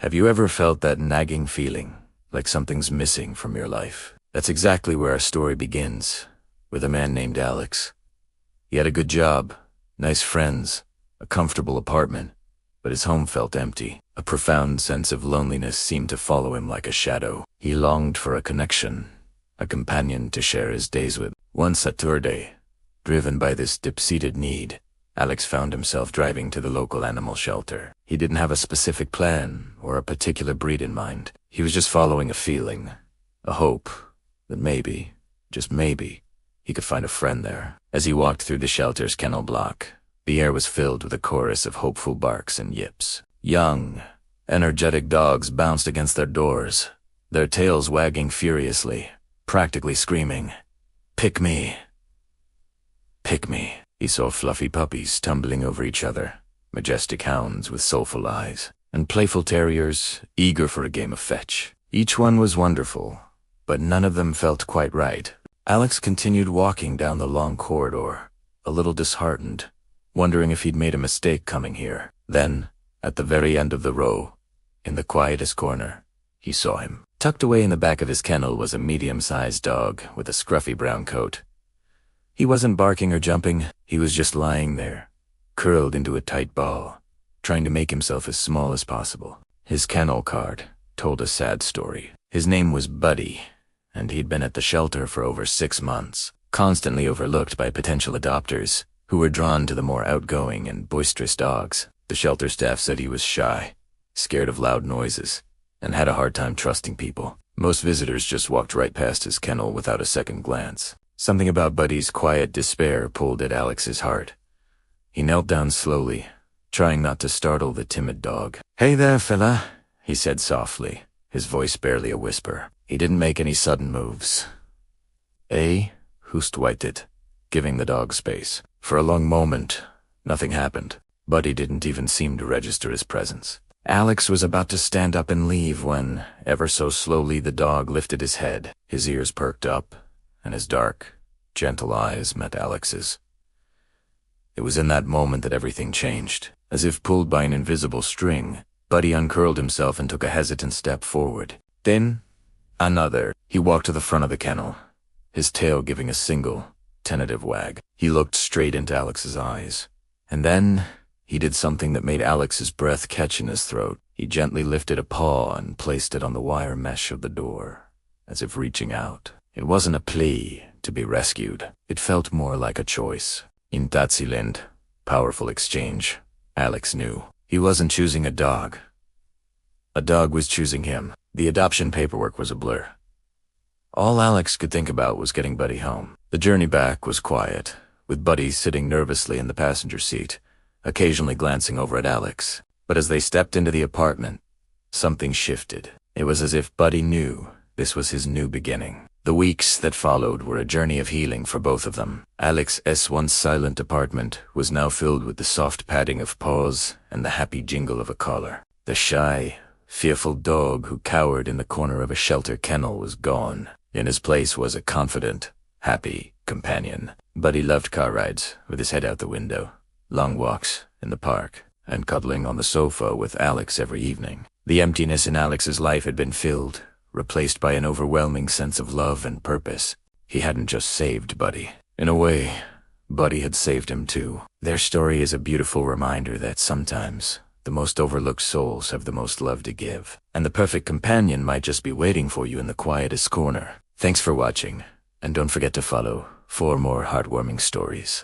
Have you ever felt that nagging feeling, like something's missing from your life? That's exactly where our story begins, with a man named Alex. He had a good job, nice friends, a comfortable apartment, but his home felt empty. A profound sense of loneliness seemed to follow him like a shadow. He longed for a connection, a companion to share his days with. One Saturday, driven by this deep-seated need, Alex found himself driving to the local animal shelter. He didn't have a specific plan or a particular breed in mind. He was just following a feeling, a hope that maybe, just maybe, he could find a friend there. As he walked through the shelter's kennel block, the air was filled with a chorus of hopeful barks and yips. Young, energetic dogs bounced against their doors, their tails wagging furiously, practically screaming, "Pick me! Pick me!" He saw fluffy puppies tumbling over each other, majestic hounds with soulful eyes, and playful terriers eager for a game of fetch. Each one was wonderful, but none of them felt quite right. Alex continued walking down the long corridor, a little disheartened, wondering if he'd made a mistake coming here. Then, at the very end of the row, in the quietest corner, he saw him. Tucked away in the back of his kennel was a medium-sized dog with a scruffy brown coat. He wasn't barking or jumping, he was just lying there, curled into a tight ball, trying to make himself as small as possible. His kennel card told a sad story. His name was Buddy, and he'd been at the shelter for over 6 months, constantly overlooked by potential adopters who were drawn to the more outgoing and boisterous dogs. The shelter staff said he was shy, scared of loud noises, and had a hard time trusting people. Most visitors just walked right past his kennel without a second glance. Something about Buddy's quiet despair pulled at Alex's heart. He knelt down slowly, trying not to startle the timid dog. "Hey there, fella," he said softly, his voice barely a whisper. He didn't make any sudden moves. Hoost waited, giving the dog space. For a long moment, nothing happened. Buddy didn't even seem to register his presence. Alex was about to stand up and leave when, ever so slowly, the dog lifted his head. His ears perked up, and his dark, gentle eyes met Alex's. It was in that moment that everything changed. As if pulled by an invisible string, Buddy uncurled himself and took a hesitant step forward. Then, another. He walked to the front of the kennel, his tail giving a single, tentative wag. He looked straight into Alex's eyes. And then, he did something that made Alex's breath catch in his throat. He gently lifted a paw and placed it on the wire mesh of the door, as if reaching out. It wasn't a plea to be rescued. It felt more like a choice. In that silent, powerful exchange, Alex knew. He wasn't choosing a dog. A dog was choosing him. The adoption paperwork was a blur. All Alex could think about was getting Buddy home. The journey back was quiet, with Buddy sitting nervously in the passenger seat, occasionally glancing over at Alex. But as they stepped into the apartment, something shifted. It was as if Buddy knew this was his new beginning. The weeks that followed were a journey of healing for both of them. Alex's once silent apartment was now filled with the soft padding of paws and the happy jingle of a collar. The shy, fearful dog who cowered in the corner of a shelter kennel was gone. In his place was a confident, happy companion. Buddy loved car rides, with his head out the window, long walks in the park, and cuddling on the sofa with Alex every evening. The emptiness in Alex's life had been filled, replaced by an overwhelming sense of love and purpose. He hadn't just saved Buddy. In a way, Buddy had saved him too. Their story is a beautiful reminder that sometimes the most overlooked souls have the most love to give, and the perfect companion might just be waiting for you in the quietest corner. Thanks for watching, and don't forget to follow for more heartwarming stories.